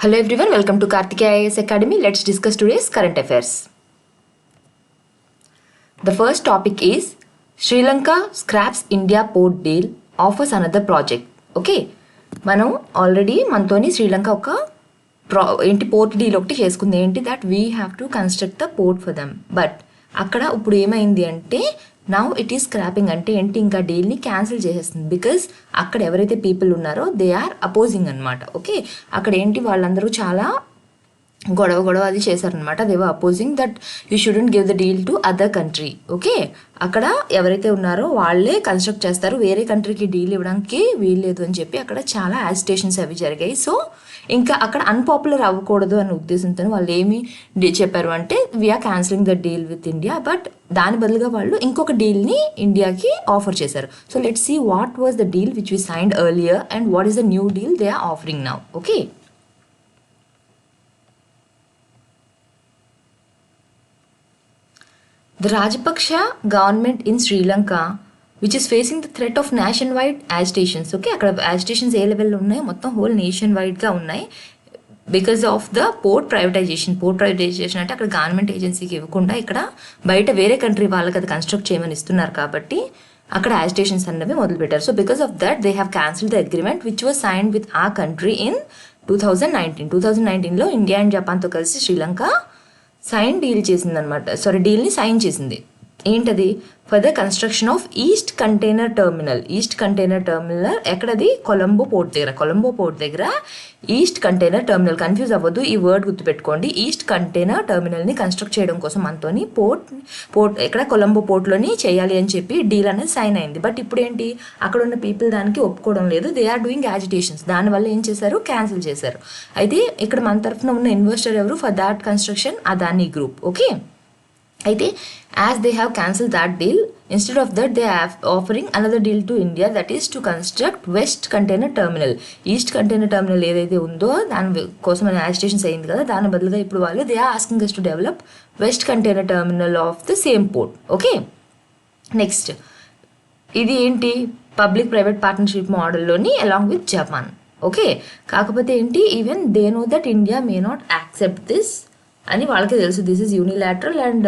Hello everyone, welcome to Karthikeya IAS Academy. Let's discuss today's current affairs. The first topic is Sri Lanka scraps India port deal, offers another project. Okay, మనం already మనతోని శ్రీలంక ఒక port deal ఒకటి చేసుకుంది. ఏంటి that we have to construct the port for them. But అక్కడ ఇప్పుడు ఏమైంది అంటే నౌ ఇట్ ఈస్ స్క్రాపింగ్ అంటే ఏంటి, ఇంకా డీల్ని క్యాన్సిల్ చేసేస్తుంది. బికాజ్ అక్కడ ఎవరైతే పీపుల్ ఉన్నారో దే ఆర్ అపోజింగ్ అనమాట. ఓకే, అక్కడ ఏంటి వాళ్ళందరూ చాలా గొడవ అది చేశారనమాట. They were opposing that you shouldn't give the deal to other country. Okay, అక్కడ ఎవరైతే ఉన్నారో వాళ్ళే కన్స్ట్రక్ట్ చేస్తారు, వేరే కంట్రీకి డీల్ ఇవ్వడానికి వీల్లేదు అని చెప్పి అక్కడ చాలా యాజిటేషన్స్ అవి జరిగాయి. సో ఇంకా అక్కడ అన్పాపులర్ అవ్వకూడదు అనే ఉద్దేశంతో వాళ్ళు ఏమి చెప్పారు అంటే we are cancelling the deal with India. But దాని బదులుగా వాళ్ళు ఇంకొక డీల్ని ఇండియాకి ఆఫర్ చేశారు. So let's see what was the deal which we signed earlier and what is the new deal they are offering now. Okay, the Rajapaksa government in Sri Lanka which is facing the threat of nationwide agitations. Okay, అక్కడ agitations ఏ లెవెల్లో ఉన్నాయి, మొత్తం whole nation వైడ్గా ఉన్నాయి because of the port privatisation. Port privatisation అంటే అక్కడ government ఏజెన్సీకి ఇవ్వకుండా ఇక్కడ బయట వేరే కంట్రీ వాళ్ళకి అది కన్స్ట్రక్ట్ చేయమని ఇస్తున్నారు కాబట్టి అక్కడ యాజిటేషన్స్ అన్నవి మొదలుపెట్టారు. So because of that they have cancelled the agreement which was signed with ఆ కంట్రీ ఇన్ 2019లో ఇండియా అండ్ జపాన్తో కలిసి శ్రీలంక డీల్ని సైన్ చేసింది. ఏంటది? For the construction of east container terminal. East container terminal ఎక్కడది? కొలంబో పోర్ట్ దగ్గర ఈస్ట్ కంటైనర్ టర్మినల్. కన్ఫ్యూజ్ అవ్వద్దు, ఈ word గుర్తుపెట్టుకోండి. East container టర్మినల్ని construct చేయడం కోసం మనతోని పోర్ట్ ఎక్కడ కొలంబో పోర్ట్లోని చేయాలి అని చెప్పి డీల్ అనేది సైన్ అయింది. బట్ ఇప్పుడు ఏంటి, అక్కడ ఉన్న పీపుల్ దానికి ఒప్పుకోవడం లేదు. They are doing agitations. దానివల్ల ఏం చేశారు, క్యాన్సిల్ చేశారు. అయితే ఇక్కడ మన తరఫున ఉన్న ఇన్వెస్టర్ ఎవరు for that construction? Adani group. Okay, అయితే as they have cancelled that deal, instead of that they are offering another deal to India, that is to construct west container terminal. East container terminal ఏదైతే ఉందో దాని కోసం మన agitations అయింది కదా, దాని బదులుగా ఇప్పుడు వాళ్ళు they are asking us to develop west container terminal of the same port. Okay, next ఇది ఏంటి, పబ్లిక్ ప్రైవేట్ పార్ట్నర్షిప్ మోడల్లోని అలాంగ్ విత్ జపాన్. ఓకే, కాకపోతే ఏంటి, even they know that India may not accept this అని వాళ్ళకి తెలుసు. This is unilateral and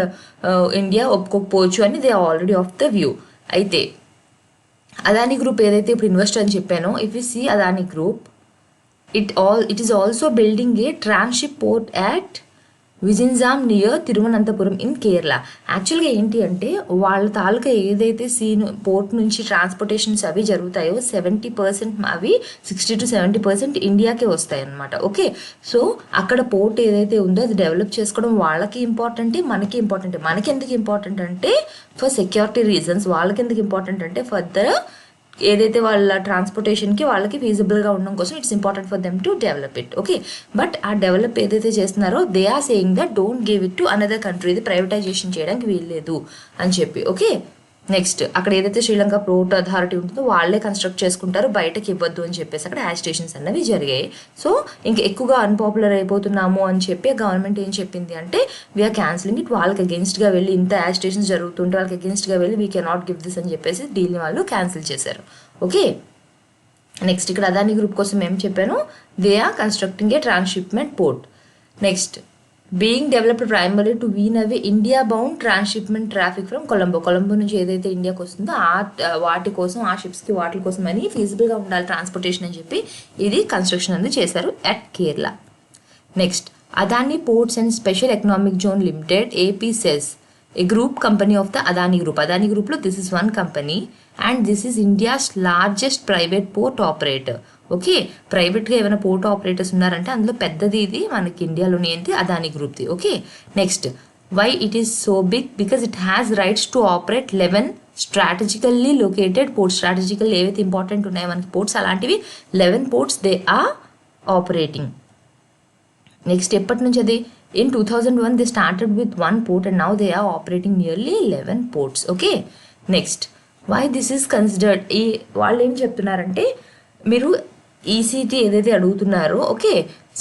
India ఒప్పుకోకపోవచ్చు అని they already of the view. అయితే అదానీ గ్రూప్ ఏదైతే ఇప్పుడు ఇన్వెస్టర్ అని చెప్పానో, if you see Adani group it is also building a tranship port at Vizhinjam near Thiruvananthapuram in Kerala. యాక్చువల్గా ఏంటి అంటే వాళ్ళ తాలూకా ఏదైతే పోర్ట్ నుంచి ట్రాన్స్పోర్టేషన్స్ అవి జరుగుతాయో 70% అవి 60 to 70% ఇండియాకే వస్తాయి అన్నమాట. ఓకే, సో అక్కడ పోర్ట్ ఏదైతే ఉందో అది డెవలప్ చేసుకోవడం వాళ్ళకి ఇంపార్టెంటే, మనకి ఇంపార్టెంటే. మనకి ఎందుకు ఇంపార్టెంట్ అంటే ఫర్ సెక్యూరిటీ రీజన్స్, వాళ్ళకి ఎందుకు ఇంపార్టెంట్ అంటే ఫర్ ద ఏదైతే వాళ్ళ ట్రాన్స్పోర్టేషన్కి వాళ్ళకి ఫీజిబుల్గా ఉండడం కోసం it's important for them to develop it. Okay, but ఆ డెవలప్ ఏదైతే చేస్తున్నారో they are saying that don't give it to another country, ఇది ప్రైవేటైజేషన్ చేయడానికి వీల్లేదు అని చెప్పి. ఓకే, నెక్స్ట్ అక్కడ ఏదైతే శ్రీలంక పోర్ట్ అథారిటీ ఉంటుందో వాళ్ళే కన్స్ట్రక్ట్ చేసుకుంటారు, బయటకి ఇవ్వద్దు అని చెప్పేసి అక్కడ యాజిటేషన్స్ అన్నవి జరిగాయి. సో ఇంకా ఎక్కువగా అన్పాపులర్ అయిపోతున్నాము అని చెప్పి గవర్నమెంట్ ఏం చెప్పింది అంటే వీఆర్ క్యాన్సిలింగ్ ఇట్. వాళ్ళకి అగెన్స్ట్గా వెళ్ళి ఇంత యాజిటేషన్స్ జరుగుతుంటే వాళ్ళకి అగెన్స్ట్గా వెళ్ళి వీ కెనాట్ గివ్ దిస్ అని చెప్పేసి డీల్ని వాళ్ళు క్యాన్సిల్ చేశారు. ఓకే, నెక్స్ట్ ఇక్కడ అదానీ గ్రూప్ కోసం ఏం చెప్పాను, they are constructing a transshipment port. Next being developed primary to wean away India bound transshipment traffic from Colombo నుంచి ఏదైతే ఇండియాకి వస్తుందో వాటి కోసం, ఆ షిప్స్కి వాటి కోసం అని ఫీజిబుల్గా ఉండాలి ట్రాన్స్పోర్టేషన్ అని చెప్పి ఇది కన్స్ట్రక్షన్ అనేది చేశారు at Kerala. Next Adani ports and special economic zone limited APSEZ, a group company of the Adani Group. Adani Group lo this is one company and this is India's largest private port operator. Okay, ప్రైవేట్గా ఏమైనా port operators ఉన్నారంటే అందులో పెద్దది ఇది మనకి ఇండియాలోని ఏంటి అదానీ గ్రూప్ది. Okay, next why it is so big, because it has rights to operate 11 strategically located ports. Strategical ఏవైతే ఇంపార్టెంట్ ఉన్నాయో మనకి పోర్ట్స్, అలాంటివి 11 ports they are operating. Next ఎప్పటి నుంచి అది in 2001 they started with 1 port and now they are operating nearly 11 ports. Okay, next why this is considered, ఈ వాళ్ళు ఏం చెప్తున్నారంటే మీరు ECT ఏదైతే అడుగుతున్నారో ఓకే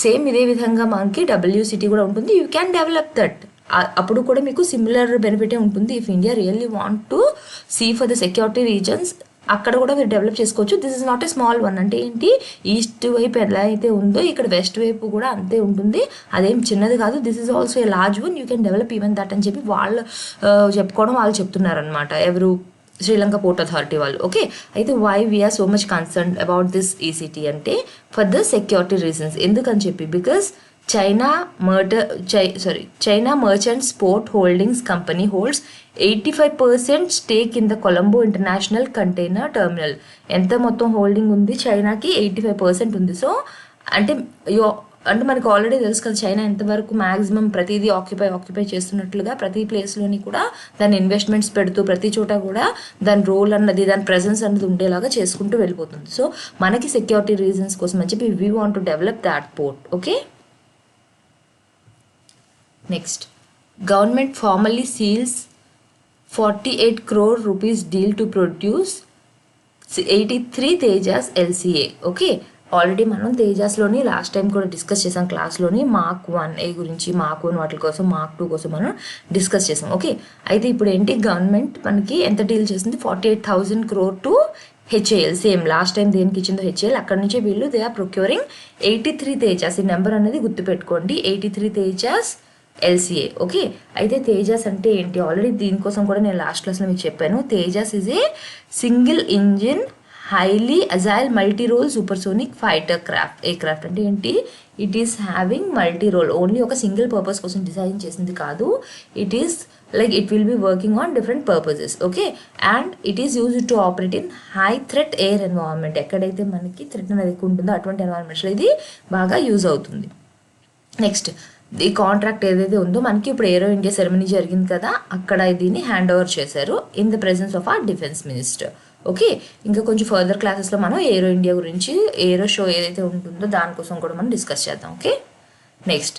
సేమ్ ఇదే విధంగా మనకి WCT కూడా ఉంటుంది, యూ క్యాన్ డెవలప్ దట్. అప్పుడు కూడా మీకు సిమిలర్ బెనిఫిటే ఉంటుంది. If India really want to see for the security reasons అక్కడ కూడా మీరు డెవలప్ చేసుకోవచ్చు. This is not a small one. అంటే ఏంటి, ఈస్ట్ వైపు ఎలా అయితే ఉందో ఇక్కడ వెస్ట్ వైపు కూడా అంతే ఉంటుంది, అదేం చిన్నది కాదు. This is also a large one, you can develop even that అని చెప్పి వాళ్ళు చెప్పుకోవడం, వాళ్ళు చెప్తున్నారనమాట, ఎవరు, శ్రీలంక పోర్ట్ అథారిటీ వాళ్ళు. ఓకే, అయితే why we are so much concern about this ECT అంటే ఫర్ ద సెక్యూరిటీ రీజన్స్. ఎందుకని చెప్పి because China Merchants Port Holdings Company holds 85% stake in the Colombo International Container Terminal. ఎంత మొత్తం హోల్డింగ్ ఉంది చైనాకి? 85% ఉంది. సో అంటే మనకు ఆల్రెడీ తెలుసు కదా, చైనా ఎంతవరకు మ్యాక్సిమం ప్రతిదీ ఆక్యుపై చేస్తున్నట్లుగా ప్రతి ప్లేస్లోని కూడా దాని ఇన్వెస్ట్మెంట్స్ పెడుతూ ప్రతి చోట కూడా దాని రోల్ అన్నది, దాని ప్రెజెన్స్ అన్నది ఉండేలాగా చేసుకుంటూ వెళ్ళిపోతుంది. సో మనకి సెక్యూరిటీ రీజన్స్ కోసం అని చెప్పి we want to develop that port. Okay, next, government formally seals 48 crore rupees deal to produce 83 Tejas LCA. Okay, already మనం తేజాస్లోని లాస్ట్ టైం కూడా డిస్కస్ చేసాం క్లాస్లోని, Mark 1A గురించి, Mark 1 వాటి కోసం, Mark 2 కోసం మనం డిస్కస్ చేసాం. ఓకే, అయితే ఇప్పుడు ఏంటి, గవర్నమెంట్ మనకి ఎంత డీల్ చేసింది? 48,000 crore to HAL. Same last time దేనికి ఇచ్చిందో HAL, అక్కడ నుంచి వీళ్ళు దే ఆర్ ప్రొక్యూరింగ్ 83 తేజాస్. ఈ నెంబర్ అనేది గుర్తుపెట్టుకోండి, 83 తేజాస్ LCA. ఓకే, అయితే తేజాస్ అంటే ఏంటి, ఆల్రెడీ దీనికోసం కూడా నేను లాస్ట్ క్లాస్లో మీకు చెప్పాను. Tejas is a single engine highly agile multi role supersonic fighter aircraft. అంటే ఏంటి, it is having multi role, only ఒక సింగిల్ పర్పస్ కోసం డిజైన్ చేసింది కాదు. It is like it will be working on different purposes. Okay, and it is used to operate in high threat air environment. ఎక్కడైతే మనకి threat అనేది ఎక్కువ ఉంటుందో అటువంటి ఎన్వైరన్మెంట్స్లో ఇది బాగా యూజ్ అవుతుంది. నెక్స్ట్, ఈ కాంట్రాక్ట్ ఏదైతే ఉందో మనకి ఇప్పుడు ఏరో ఇండియా సెరమనీ జరిగింది కదా, అక్కడ దీన్ని హ్యాండ్ ఓవర్ చేశారు in the presence of our defence minister. Okay, ఇంకా కొంచెం ఫర్దర్ క్లాసెస్లో మనం ఏరో ఇండియా గురించి, ఏరో షో ఏదైతే ఉంటుందో దానికోసం కూడా మనం డిస్కస్ చేద్దాం. Okay, next,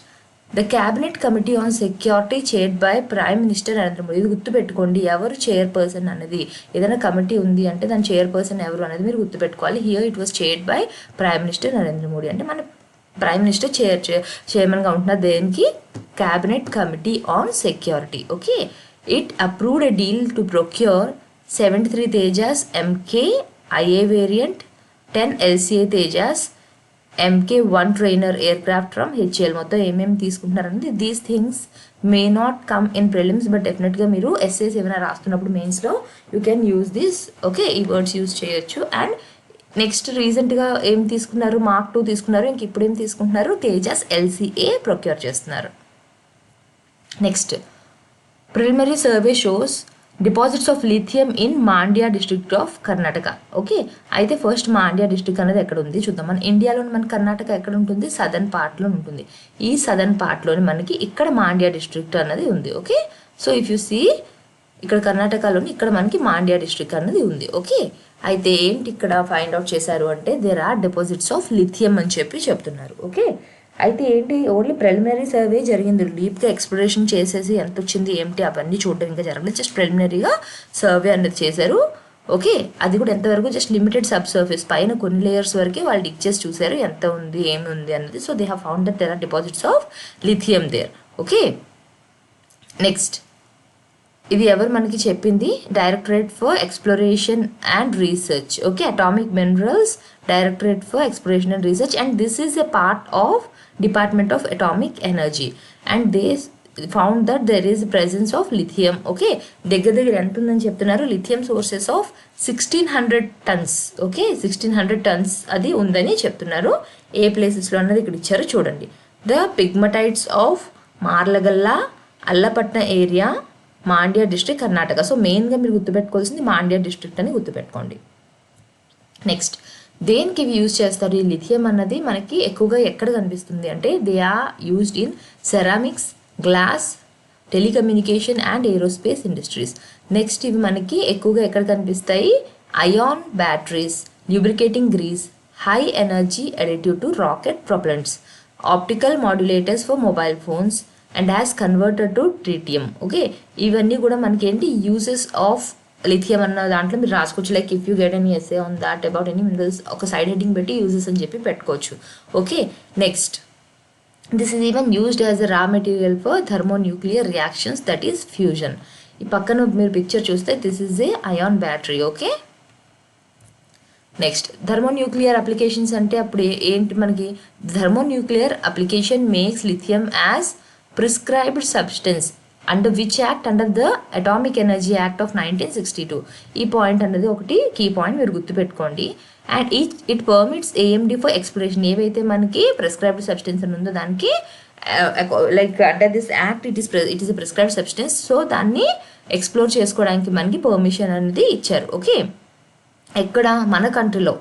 the cabinet committee on security chaired by prime minister Narendra Modi. ఇది గుర్తుపెట్టుకోండి, ఎవరు చైర్పర్సన్ అనేది, ఏదైనా కమిటీ ఉంది అంటే దాని చైర్పర్సన్ ఎవరు అనేది మీరు గుర్తుపెట్టుకోవాలి. Here it was chaired by prime minister Narendra Modi. అంటే మన ప్రైమ్ మినిస్టర్ చైర్మన్గా ఉంటున్నారు దేనికి, cabinet committee on security. Okay, it approved a deal to procure 73 Tejas MK IA variant, 10 LCA Tejas MK1 trainer aircraft from HAL. మొత్తం ఏమేమి తీసుకుంటున్నారనేది, these things may not come in prelims, but డెఫినెట్గా మీరు ఎస్ఏస్ ఏమైనా రాస్తున్నప్పుడు మెయిన్స్లో you can use this. Okay, ఈ words use చేయొచ్చు. అండ్ నెక్స్ట్, రీసెంట్గా ఏం తీసుకున్నారు, Mark 2 తీసుకున్నారు, ఇంక ఇప్పుడు ఏం తీసుకుంటున్నారు, తేజాస్ LCA ప్రొక్యూర్ చేస్తున్నారు. Next, preliminary survey shows deposits of lithium in Mandya district of Karnataka. Okay, అయితే ఫస్ట్ మాండ్యా డిస్ట్రిక్ట్ అనేది ఎక్కడ ఉంది చూద్దాం. మన ఇండియాలోని మన కర్ణాటక ఎక్కడ ఉంటుంది, సదర్న్ పార్ట్లో ఉంటుంది. ఈ సదర్న్ పార్ట్లోని మనకి ఇక్కడ మాండ్యా డిస్ట్రిక్ట్ అనేది ఉంది. Okay, so if you see ఇక్కడ కర్ణాటకలోని ఇక్కడ మనకి మాండ్యా డిస్ట్రిక్ట్ అనేది ఉంది. ఓకే, అయితే ఏంటి ఇక్కడ ఫైండ్ అవుట్ చేశారు అంటే there are deposits of lithium అని చెప్పి చెప్తున్నారు. ఓకే, అయితే ఏంటి, ఓన్లీ ప్రిలిమినరీ సర్వే జరిగింది, డీప్గా ఎక్స్ప్లోరేషన్ చేసేసి ఎంత వచ్చింది ఏంటి అవన్నీ చూడడం ఇంకా జరగలేదు. జస్ట్ ప్రిలిమినరీగా సర్వే అనేది చేశారు. ఓకే, అది కూడా ఎంతవరకు, జస్ట్ లిమిటెడ్ సబ్ సర్ఫేస్ పైన కొన్ని లేయర్స్ వరకే వాళ్ళు డిక్ చేసి చూశారు ఎంత ఉంది ఏమి ఉంది అన్నది. So they have found that there are deposits of lithium there. Okay, next, ఇది ఎవరు మనకి చెప్పింది, directorate for exploration and research. Okay, atomic minerals directorate for exploration and research, and this is a part of department of atomic energy, and they found that there is presence of lithium. Okay, దగ్గర ఎంత ఉందని చెప్తున్నారు, lithium sources of 1600 tons. Okay, 1600 tons అది ఉందని చెప్తున్నారు. ఏ ప్లేసెస్లో అన్నది ఇక్కడ ఇచ్చారో చూడండి. The pegmatites of Marlagalla, Allapatnam area, Mandya district, Karnataka. So మెయిన్గా మీరు గుర్తుపెట్టుకోవాల్సింది మాండ్యా డిస్ట్రిక్ట్ అని గుర్తుపెట్టుకోండి. నెక్స్ట్, దేనికి ఇవి యూజ్ చేస్తారు, ఈ లిథియం అన్నది మనకి ఎక్కువగా ఎక్కడ కనిపిస్తుంది అంటే they are used in ceramics, glass, telecommunication and aerospace industries. Next, ఇవి మనకి ఎక్కువగా ఎక్కడ కనిపిస్తాయి, ion batteries, lubricating grease, high energy additive to rocket propellants, optical modulators for mobile phones and has converted to tritium. Okay, ఇవన్నీ కూడా మనకి ఏంటి uses of lithium అన్న దాంట్లో మీరు రాసుకోవచ్చు. Like if you get any essay on that about any minerals ఒక side heading పెట్టి యూజెస్ అని చెప్పి పెట్టుకోవచ్చు. Okay, next, this is even used as a raw material for thermonuclear reactions, that is fusion. ఈ పక్కన మీరు పిక్చర్ చూస్తే this is a ion battery. Okay, next thermonuclear applications అంటే అప్పుడు ఏంటి మనకి, thermonuclear application makes lithium as prescribed substance under which act under the atomic energy act of 1962. ఈ point అన్నది ఒకటి కీ పాయింట్ మీరు గుర్తుపెట్టుకోండి. And it permits AMD for exploration. ఏవైతే మనకి ప్రిస్క్రైబ్డ్ సబ్స్టెన్స్ అని ఉందో దానికి like under this act it is prescribed substance, so దాన్ని ఎక్స్ప్లోర్ చేసుకోవడానికి మనకి పర్మిషన్ అనేది ఇచ్చారు. ఓకే, ఎక్కడ మన కంట్రీలో.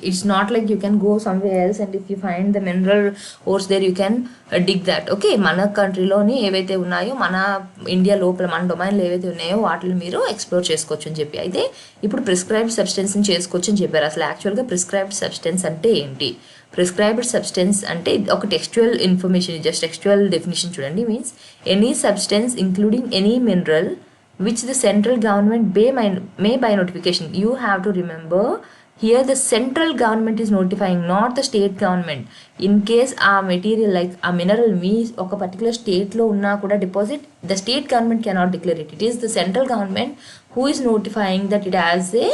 It's not like you can go somewhere else and if you find the mineral ores there you can dig that. Okay, మన కంట్రీలోని ఏవైతే ఉన్నాయో, మన ఇండియా లోపల మన డొమైన్లో ఏవైతే ఉన్నాయో వాటిని మీరు ఎక్స్ప్లోర్ చేసుకోవచ్చు అని చెప్పి. అయితే ఇప్పుడు ప్రిస్క్రైబ్డ్ సబ్స్టెన్స్ని చేసుకోవచ్చు అని చెప్పారు. అసలు యాక్చువల్గా ప్రిస్క్రైబ్డ్ సబ్స్టెన్స్ అంటే ఏంటి? ప్రిస్క్రైబ్డ్ సబ్స్టెన్స్ అంటే ఒక textual information, just textual definition చూడండి. Means any substance including any mineral which the central government may by notification. You have to remember here the central government is notifying, not the state government. In case a material like a mineral means oka particular state lo unna kuda deposit, the state government cannot declare it. It is the central government who is notifying that it has a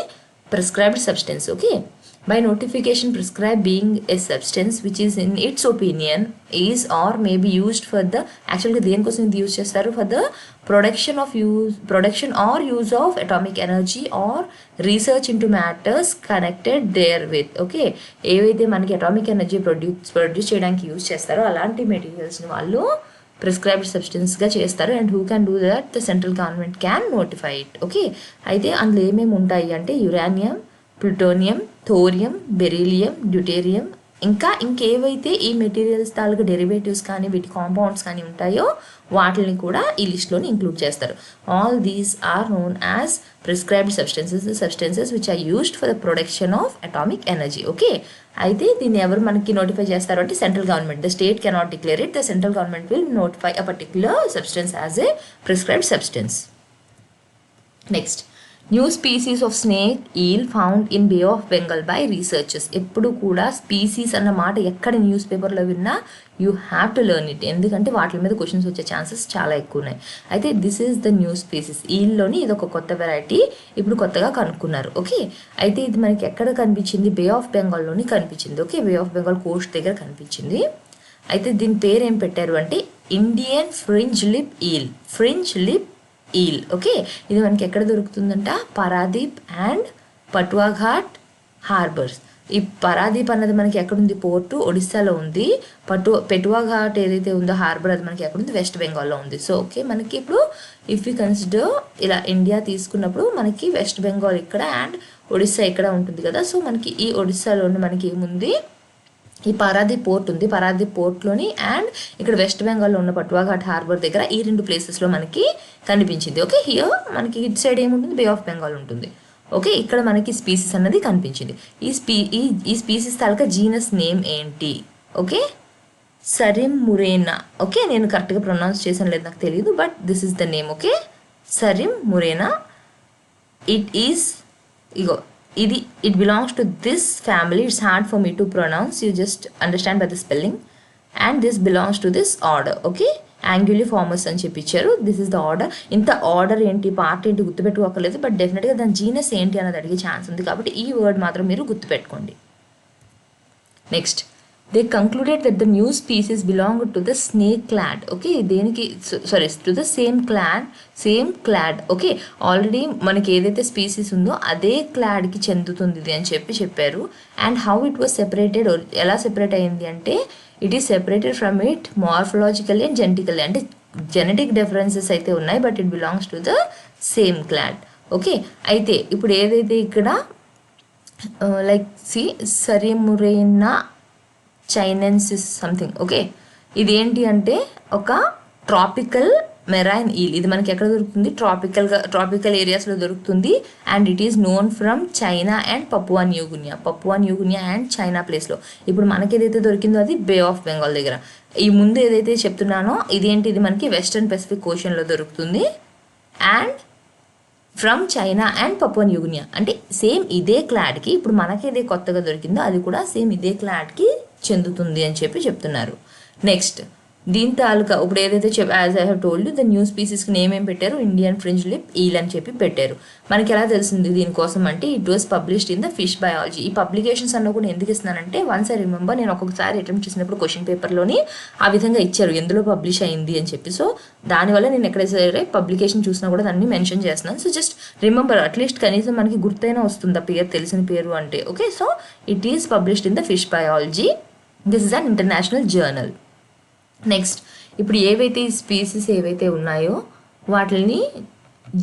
prescribed substance. Okay, by notification prescribed being a substance which is in its opinion is or may be used for the actually దేనికోసం ఇది use చేస్తారు, for the production or use of atomic energy or research into matters connected therewith. Okay, ఏవైతే మనకి atomic energy produce చేయడానికి use చేస్తారో అలాంటి మెటీరియల్స్ని వాళ్ళు ప్రిస్క్రైబ్డ్ సబ్స్టెన్స్గా చేస్తారు. And who can do that? The central government can notify it. Okay, అయితే అందులో ఏమేమి ఉంటాయి అంటే uranium, plutonium, thorium, beryllium, deuterium, ఇంకేవైతే ఈ మెటీరియల్స్ తాలూకు డెరివేటివ్స్ కానీ వీటి కాంపౌండ్స్ కానీ ఉంటాయో వాటిని కూడా ఈ లిస్ట్లోని ఇంక్లూడ్ చేస్తారు. All these are known as prescribed substances, the substances which are used for the production of atomic energy. Okay, అయితే దీన్ని ఎవరు మనకి నోటిఫై చేస్తారు అంటే central government. The state cannot declare it, the central government will notify a particular substance as a prescribed substance. Next, new species of snake eel found in bay of Bengal by researchers. ఎప్పుడు కూడా species అన్న మాట ఎక్కడ news పేపర్లో విన్నా you have to learn it, ఎందుకంటే వాటి మీద క్వశ్చన్స్ వచ్చే ఛాన్సెస్ చాలా ఎక్కువ ఉన్నాయి. అయితే this is the new species. ఈల్లోని ఇది ఒక కొత్త వెరైటీ ఇప్పుడు కొత్తగా కనుక్కున్నారు. ఓకే, అయితే ఇది మనకి ఎక్కడ కనిపించింది? బే ఆఫ్ బెంగాల్లోని కనిపించింది. Okay, Bay of Bengal coast దగ్గర కనిపించింది. అయితే దీని పేరు ఏం పెట్టారు అంటే Indian fringe lip eel. Fringe lip eel. Okay, ఇది మనకి ఎక్కడ దొరుకుతుందంట? Paradip and Petuaghat harbours. ఈ పారాదీప్ అన్నది మనకి ఎక్కడుంది? పోర్టు ఒడిస్సాలో ఉంది. పెటువాఘాట్ ఏదైతే ఉందో హార్బర్ అది మనకి ఎక్కడుంది? వెస్ట్ బెంగాల్లో ఉంది. సో ఓకే, మనకి ఇప్పుడు ఇఫ్ యూ కన్సిడర్ ఇలా ఇండియా తీసుకున్నప్పుడు మనకి వెస్ట్ బెంగాల్ ఇక్కడ అండ్ ఒడిస్సా ఇక్కడ ఉంటుంది కదా. సో మనకి ఈ ఒడిస్సాలోని మనకి ఏముంది? ఈ పారాదీప్ పోర్ట్ ఉంది. పారాదీప్ పోర్ట్లోని అండ్ ఇక్కడ వెస్ట్ బెంగాల్లో ఉన్న పటువాఘాట్ హార్బర్ దగ్గర ఈ రెండు ప్లేసెస్లో మనకి కనిపించింది. ఓకే, హియర్ మనకి ఇటు సైడ్ ఏముంటుంది? బే ఆఫ్ బెంగాల్ ఉంటుంది. ఓకే, ఇక్కడ మనకి స్పీసీస్ అన్నది కనిపించింది. ఈ స్పీసీస్ తాలూకా జీనస్ నేమ్ ఏంటి? Okay, Sarimurena. ఓకే, నేను కరెక్ట్గా ప్రొనౌన్స్ చేసాను లేదు నాకు తెలియదు, but this is the name. Okay, Sarimurena. It is ఇగో ఇది it belongs to this family. It's hard for me to pronounce, you just understand by the spelling. And this belongs to this order. Okay, Anguilliformes అని చెప్పి ఇచ్చారు. This is the order. ఇంత order ఏంటి, part ఏంటి గుర్తుపెట్టుకోకలేదు, but డెఫినెట్గా దాని genus ఏంటి అన్నది అడిగే ఛాన్స్ ఉంది కాబట్టి ఈ వర్డ్ మాత్రం మీరు గుర్తుపెట్టుకోండి. Next, they concluded that the new species belong to the snake clade. Okay, దేనికి to the same clade. Okay, already మనకి ఏదైతే స్పీసీస్ ఉందో అదే క్లాడ్కి చెందుతుంది ఇది అని చెప్పారు. And how it was separated, ఎలా సెపరేట్ అయింది అంటే it is separated from it morphologically and genetically. అంటే జెనెటిక్ డిఫరెన్సెస్ అయితే ఉన్నాయి, but it belongs to the same clade. Okay, అయితే ఇప్పుడు ఏదైతే ఇక్కడ like Sarimurena chinensis something. Okay, ఇదేంటి అంటే ఒక ట్రాపికల్ మెరైన్ ఈల్. ఇది మనకి ఎక్కడ దొరుకుతుంది? ట్రాపికల్ ఏరియాస్లో దొరుకుతుంది. And it is known from China and Papua New Guinea and China ప్లేస్లో. ఇప్పుడు మనకి ఏదైతే దొరికిందో అది బే ఆఫ్ బెంగాల్ దగ్గర. ఈ ముందు ఏదైతే చెప్తున్నానో ఇదేంటి? ఇది మనకి వెస్టర్న్ పెసిఫిక్ ఓషన్లో దొరుకుతుంది. And from China and Papua New Guinea. అంటే సేమ్ ఇదే క్లాడ్కి ఇప్పుడు మనకి ఏదే కొత్తగా దొరికిందో అది కూడా సేమ్ ఇదే క్లాడ్కి చెందుతుంది అని చెప్తున్నారు. నెక్స్ట్, దీని తాలూకా ఇప్పుడు ఏదైతే as I have told the new స్పీసీస్కి నేమ్ ఏం పెట్టారు, ఇండియన్ ఫ్రింజ్ లిప్ ఈల్ అని చెప్పి పెట్టారు. మనకి ఎలా తెలిసింది దీనికోసం అంటే it was published in the fish biology. ఈ పబ్లికేషన్స్ అన్న కూడా ఎందుకు ఇస్తున్నానంటే వన్స్ ఐ రిమెంబర్ నేను ఒక్కొక్కసారి అటెంప్ట్ చేసినప్పుడు క్వశ్చన్ పేపర్లోని ఆ విధంగా ఇచ్చారు ఎందులో పబ్లిష్ అయింది అని చెప్పి. సో దానివల్ల నేను ఎక్కడ సరే పబ్లికేషన్ చూసినా కూడా దాన్ని మెన్షన్ చేస్తున్నాను. సో జస్ట్ రిమెంబర్, అట్లీస్ట్ కనీసం మనకి గుర్తైనా వస్తుంది ఆ పేరు, తెలిసిన పేరు అంటే. Okay, so it is published in the fish biology. This is an international journal. Next, ఇప్పుడు ఏవైతే ఈ స్పీసీస్ ఏవైతే ఉన్నాయో వాటిని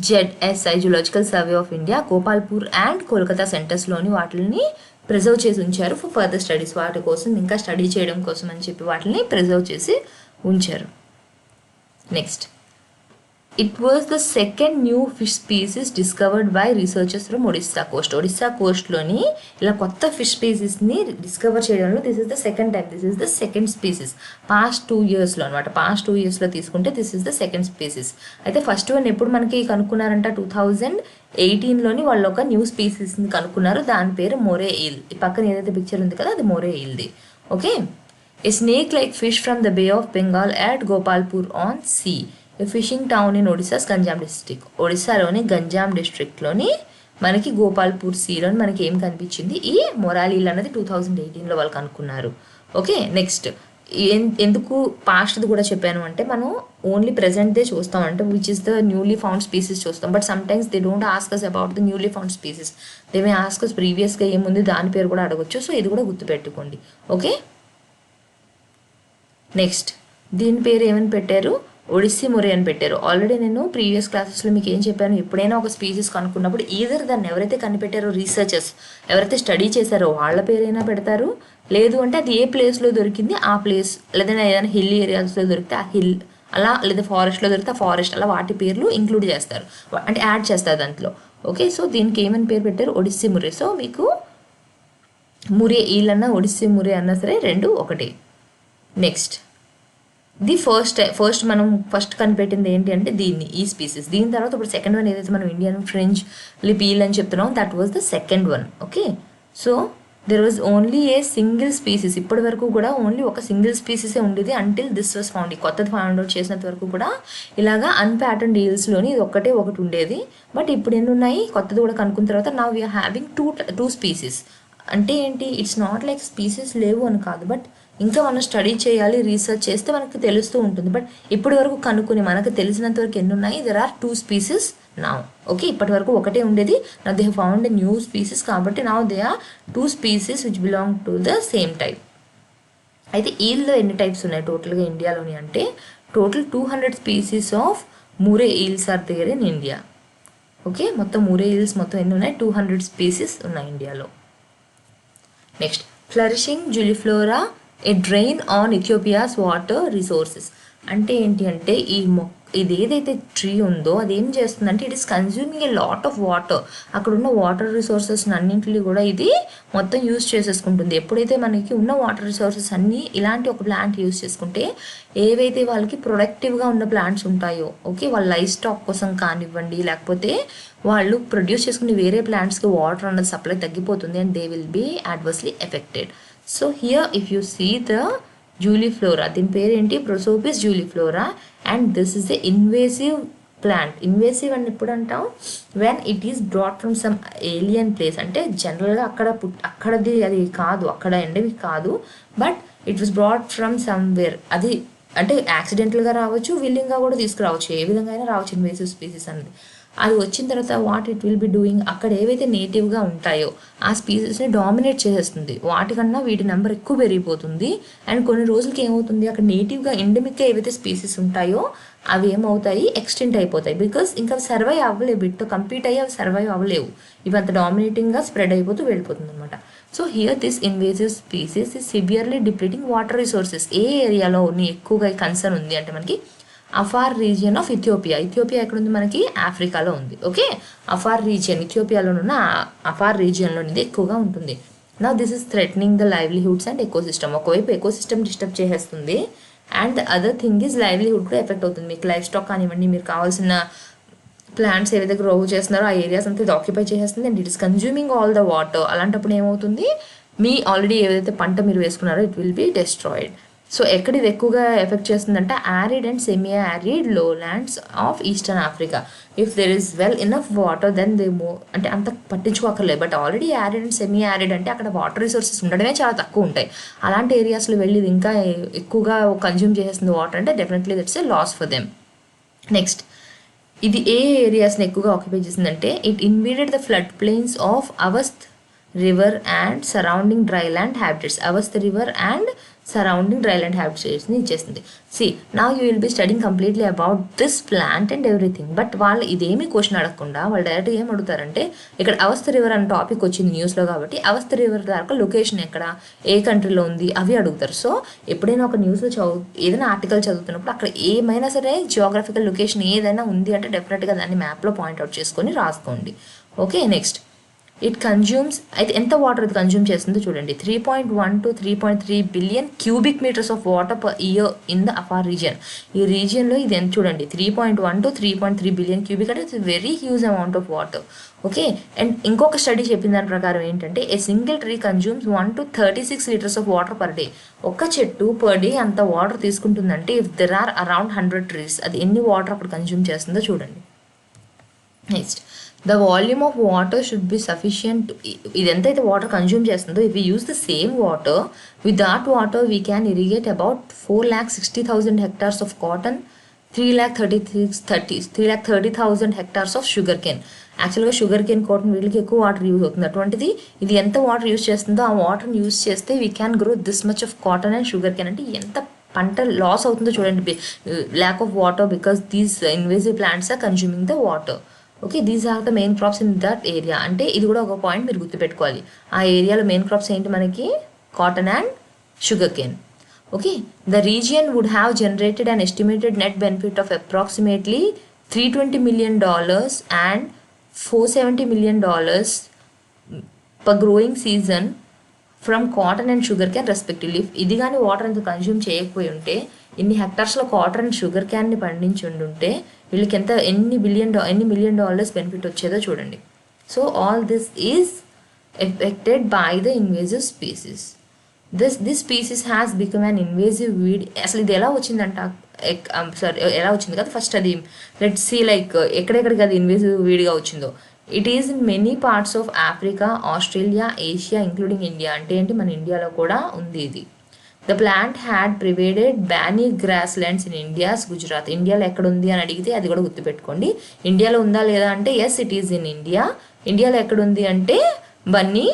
ZSI Zoological Survey of India Gopalpur and Kolkata సెంటర్స్లోని వాటిని ప్రిజర్వ్ చేసి ఉంచారు ఫర్ ఫర్దర్ స్టడీస్. వాటి కోసం ఇంకా స్టడీ చేయడం కోసం అని చెప్పి వాటిని ప్రిజర్వ్ చేసి ఉంచారు. Next, it was the second new fish species discovered by researchers from Odisha coast. Odisha కోస్ట్లోని ఇలా కొత్త ఫిష్ స్పీసీస్ని డిస్కవర్ చేయడంలో this is the second time, this is the second species past 2 yearsలో అనమాట. పాస్ట్ 2 yearsలో తీసుకుంటే this is the second species. అయితే ఫస్ట్ వన్ ఎప్పుడు మనకి కనుక్కున్నారంట 2018లోని వాళ్ళు ఒక న్యూ స్పీసీస్ని కనుక్కున్నారు. దాని పేరు మోరే ఈల్. ఈ పక్కన ఏదైతే పిక్చర్ ఉంది కదా అది మోరే ఈల్ది. Okay, a snake like fish from the Bay of Bengal at Gopalpur on Sea, a fishing town in Odisha's Ganjam district. ఒడిస్సాలోని గంజాం డిస్ట్రిక్ట్లోని మనకి గోపాల్పూర్ సీలోని మనకి ఏం కనిపించింది, ఈ మొరాలీల్ అన్నది 2018లో వాళ్ళు కనుక్కున్నారు. ఓకే, నెక్స్ట్ ఎందుకు పాస్ట్ది కూడా చెప్పాను అంటే మనం ఓన్లీ ప్రెజెంట్దే చూస్తాం, అంటే which is the newly found species చూస్తాం. But sometimes they don't ask us about the newly found species, they may ask us ప్రీవియస్గా ఏముంది దాని పేరు కూడా అడగొచ్చు. సో ఇది కూడా గుర్తుపెట్టుకోండి. ఓకే, నెక్స్ట్ దీని పేరు ఏమని పెట్టారు, ఒడిస్సీ మురే అని పెట్టారు. ఆల్రెడీ నేను ప్రీవియస్ క్లాసెస్లో మీకు ఏం చెప్పాను, ఎప్పుడైనా ఒక స్పీసీస్ కనుక్కున్నప్పుడు ఈధర్ దాన్ని ఎవరైతే కనిపెట్టారో రీసెర్చర్స్ ఎవరైతే స్టడీ చేశారో వాళ్ళ పేరైనా పెడతారు, లేదు అంటే అది ఏ ప్లేస్లో దొరికింది ఆ ప్లేస్, లేదంటే ఏదైనా హిల్ ఏరియాస్లో దొరికితే ఆ హిల్ అలా, లేదా ఫారెస్ట్లో దొరికితే ఆ ఫారెస్ట్, అలా వాటి పేర్లు ఇంక్లూడ్ చేస్తారు, అంటే యాడ్ చేస్తారు దాంట్లో. ఓకే, సో దీనికి ఏమని పేరు పెట్టారు, ఒడిస్సీ మురే. సో మీకు మురే ఈల్ అన్న ఒడిస్సీ మురే అన్నా సరే రెండు ఒకటే. నెక్స్ట్, ది ఫస్ట్ మనం ఫస్ట్ కనిపెట్టింది ఏంటి అంటే దీన్ని, ఈ స్పీసీస్. దీని తర్వాత ఇప్పుడు సెకండ్ వన్ ఏదైతే మనం ఇండియన్ ఫ్రెంచ్ లిప్ ఈల్ అని చెప్తున్నాం, that was the second one. Okay, so there was only a single species. ఇప్పటి వరకు కూడా ఓన్లీ ఒక సింగిల్ స్పీసీసే ఉండేది అంటిల్ దిస్ వాజ్ ఫౌండ్. ఈ కొత్తది ఫైండ్ అవుట్ చేసినంత వరకు కూడా ఇలాగా అన్ప్యాటర్న్ ఈల్స్లోని ఇది ఒకటి ఉండేది. బట్ ఇప్పుడు ఎన్ని ఉన్నాయి, కొత్తది కూడా కనుక్కున్న తర్వాత now we are having two species. అంటే ఏంటి, ఇట్స్ నాట్ లైక్ స్పీసీస్ లేవు అని కాదు, బట్ ఇంకా మనం స్టడీ చేయాలి, రీసెర్చ్ చేస్తే మనకు తెలుస్తూ ఉంటుంది. బట్ ఇప్పటి వరకు కనుక్కుని మనకు తెలిసినంత వరకు ఎన్ని ఉన్నాయి, there are 2 species now. Okay, ఇప్పటి వరకు ఒకటే ఉండేది, నా they found a new species, కాబట్టి now they are 2 species which belong to the same type. అయితే ఈల్లో ఎన్ని టైప్స్ ఉన్నాయి టోటల్గా ఇండియాలోని అంటే total 200 species of moray eels are there in India. Okay, మొత్తం మురే ఈల్స్ మొత్తం ఎన్ని ఉన్నాయి, 200 species ఉన్నాయి ఇండియాలో. Next, flourishing juliflora a drain on Ethiopia's water resources. అంటే ఏంటి అంటే ఇది ఏదైతే ట్రీ ఉందో అది ఏం చేస్తుందంటే it is consuming a lot of water. అక్కడ ఉన్న వాటర్ రిసోర్సెస్ అన్నింటినీ కూడా ఇది మొత్తం యూజ్ చేసేసుకుంటుంది. ఎప్పుడైతే మనకి ఉన్న వాటర్ రిసోర్సెస్ అన్నీ ఇలాంటి ఒక ప్లాంట్ యూజ్ చేసుకుంటే ఏవైతే వాళ్ళకి ప్రొడక్టివ్గా ఉన్న ప్లాంట్స్ ఉంటాయో, ఓకే, వాళ్ళ లైఫ్ స్టాక్ కోసం కానివ్వండి, లేకపోతే వాళ్ళు ప్రొడ్యూస్ చేసుకునే వేరే ప్లాంట్స్కి వాటర్ అన్నది సప్లై తగ్గిపోతుంది and they will be adversely affected. So here if you see the juliflora, దీని పేరు ఏంటి, Prosopis juliflora, and this is the invasive plant. Invasive అని ఎప్పుడు అంటాం, when it is brought from some alien place. అంటే జనరల్గా అక్కడది అది కాదు, అక్కడ ఎండవి కాదు, but it was brought from somewhere. అది అంటే యాక్సిడెంటల్గా రావచ్చు, విల్లింగ్గా కూడా తీసుకురావచ్చు, ఏ విధంగా అయినా రావచ్చు ఇన్వేసివ్ స్పీసీస్ అనేది. అది వచ్చిన తర్వాత what it will be doing, అక్కడ ఏవైతే నేటివ్గా ఉంటాయో ఆ స్పీసీస్ని డామినేట్ చేసేస్తుంది. వాటికన్నా వీటి నెంబర్ ఎక్కువ పెరిగిపోతుంది. అండ్ కొన్ని రోజులకి ఏమవుతుంది, అక్కడ నేటివ్గా ఎండమిక్గా ఏవైతే స్పీసీస్ ఉంటాయో అవి ఏమవుతాయి, ఎక్స్టెంట్ అయిపోతాయి. బికాస్ ఇంకా సర్వైవ్ అవ్వలేవు, వీటితో కంపీట్ అయ్యి అవి సర్వైవ్ అవ్వలేవు, ఇవి అంత డామినేటింగ్గా స్ప్రెడ్ అయిపోతూ వెళ్ళిపోతుంది అనమాట. So here this invasive species is severely depleting water resources. ఏ ఏరియాలో ఎక్కువగా కన్సర్న్ ఉంది అంటే మనకి Afar region of Ethiopia. Ethiopia ఎక్కడుంది, మనకి ఆఫ్రికాలో ఉంది. ఓకే, అఫార్ రీజియన్, ఇథియోపియాలోనున్న అఫార్ రీజియన్లోనిది ఎక్కువగా ఉంటుంది. నా this is threatening the livelihoods and ecosystem. ఒకవైపు ఎకోసిస్టమ్ డిస్టర్బ్ చేసేస్తుంది and the other thing is livelihood కూడా ఎఫెక్ట్ అవుతుంది. మీకు లైఫ్ స్టాక్ కానివ్వండి, మీరు కావాల్సిన ప్లాంట్స్ ఏవైతే గ్రో చేస్తున్నారో ఆ ఏరియాస్ అంతా ఇది ఆక్యుపై చేసేస్తుంది and it is consuming all the water. అలాంటప్పుడు ఏమవుతుంది, మీ ఆల్రెడీ ఏదైతే పంట మీరు వేసుకున్నారో it will be destroyed. So ఎక్కడ ఇది ఎక్కువగా ఎఫెక్ట్ చేస్తుందంటే యారిడ్ అండ్ సెమీ యారిడ్ లో lands of Eastern Africa. If there is well enough water then they అంటే అంత పట్టించుకోకర్లేదు. But already arid and semi arid అంటే అక్కడ వాటర్ రిసోర్సెస్ ఉండడమే చాలా తక్కువ ఉంటాయి. అలాంటి ఏరియాస్లో వెళ్ళి ఇది ఇంకా ఎక్కువగా కన్జ్యూమ్ చేసేస్తుంది వాటర్ అంటే definitely that's a loss for them. Next, ఇది ఏ ఏరియాస్ని ఎక్కువగా ఆక్యుపై చేసిందంటే it invaded the flood plains of Awash river and surrounding dryland habitats. Awash river and surrounding dryland హ్యాబిటేట్స్ని ఇచ్చేసింది. సి నా you will be studying completely about this plant and everything. But వాళ్ళు ఇదేమీ క్వశ్చన్ అడగకుండా వాళ్ళు డైరెక్ట్గా ఏం అడుగుతారంటే ఇక్కడ అవస్థ రివర్ అనే టాపిక్ వచ్చింది న్యూస్లో కాబట్టి అవస్థ రివర్ దాకా లొకేషన్ ఎక్కడ, ఏ కంట్రీలో ఉంది అవి అడుగుతారు. సో ఎప్పుడైనా ఒక న్యూస్లో ఏదైనా ఆర్టికల్ చదువుతున్నప్పుడు అక్కడ ఏమైనా సరే జియోగ్రఫికల్ లొకేషన్ ఏదైనా ఉంది అంటే డెఫినెట్గా దాన్ని మ్యాప్లో పాయింట్అవుట్ చేసుకొని రాసుకోండి. Okay, next it consumes. అయితే ఎంత వాటర్ ఇది కన్జ్యూమ్ చేస్తుందో చూడండి. 3.1 to 3.3 billion cubic metres of water per year in the Afar region. ఈ రీజియన్లో ఇది ఎంత చూడండి, 3.1 to 3.3 బిలియన్ క్యూబిక్ అంటే it's very huge amount of water. Okay, and ఇంకొక స్టడీ చెప్పిన దాని ప్రకారం ఏంటంటే a single tree consumes 1 to 36 litres of water per day. ఒక చెట్టు పర్ డే అంత వాటర్ తీసుకుంటుందంటే if there are around 100 trees అది ఎన్ని వాటర్ అప్పుడు కన్జ్యూమ్ చేస్తుందో చూడండి. Next, the volume of water should be sufficient. ఇది ఎంతైతే వాటర్ కన్జ్యూమ్ చేస్తుందో if you use the same water with that water we can irrigate about 4,60,000 hectares of cotton, 3,30,000 hectares of sugar cane. యాక్చువల్గా sugar cane, cotton వీళ్ళకి ఎక్కువ water use అవుతుంది. అటువంటిది ఇది ఎంత వాటర్ యూజ్ చేస్తుందో ఆ వాటర్ని యూజ్ చేస్తే we can grow this much of cotton and sugar cane. అంటే ఎంత పంట లాస్ అవుతుందో చూడండి, lack of water because these invasive plants are consuming the water. Okay, these are the main crops in that area. అంటే ఇది కూడా ఒక point మీరు గుర్తుపెట్టుకోవాలి. ఆ ఏరియాలో మెయిన్ క్రాప్స్ ఏంటి మనకి, cotton and sugar cane. Okay, the region would have generated an estimated net benefit of approximately $320 million and $470 million per growing season from cotton and sugar cane respectively. ఇది కానీ water అంత consume చేయకపోయి ఉంటే, ఇన్ని హెక్టార్స్లో cotton and sugar క్యాన్ని పండించి ఉండుంటే వీళ్ళకి ఎన్ని మిలియన్ డాలర్స్ బెనిఫిట్ వచ్చేదో చూడండి. So all this is affected by the invasive species. This species has become an invasive weed. అసలు ఇది ఎలా వచ్చిందంట, ఎలా వచ్చింది కదా ఫస్ట్ అది లెట్స్ సీ లైక్ ఎక్కడెక్కడికి అది ఇన్వేజివ్ వీడ్గా వచ్చిందో. It is in many parts of Africa, Australia, Asia including India. అంటే ఏంటి, మన ఇండియాలో కూడా ఉంది ఇది. The plant had pervaded Banni grasslands in India's Gujarat. ఇండియాలో ఎక్కడ ఉంది అని అడిగితే అది కూడా గుర్తుపెట్టుకోండి. ఇండియాలో ఉందా లేదా అంటే yes it is in India. ఇండియాలో ఎక్కడ ఉంది అంటే Banni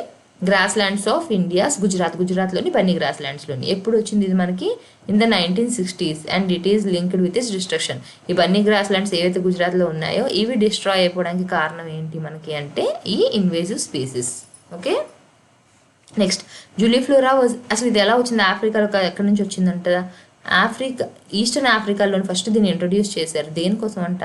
grasslands of India's గుజరాత్లోని బన్నీ గ్రాస్ ల్యాండ్స్లోని. ఎప్పుడు వచ్చింది ఇది మనకి, in the 1960s and it is linked with is destruction. ఈ బన్నీ గ్రాస్ ల్యాండ్స్ ఏవైతే గుజరాత్లో ఉన్నాయో ఇవి డిస్ట్రాయ్ అయిపోవడానికి కారణం ఏంటి మనకి అంటే ఈ invasive species. Okay, next జూలిఫ్లోరా was. అసలు ఇది ఎలా వచ్చింది, ఆఫ్రికాలో ఎక్కడి నుంచి వచ్చిందంట, ఈస్టర్న్ ఆఫ్రికాలోని ఫస్ట్ దీన్ని ఇంట్రొడ్యూస్ చేశారు. దేనికోసం అంట,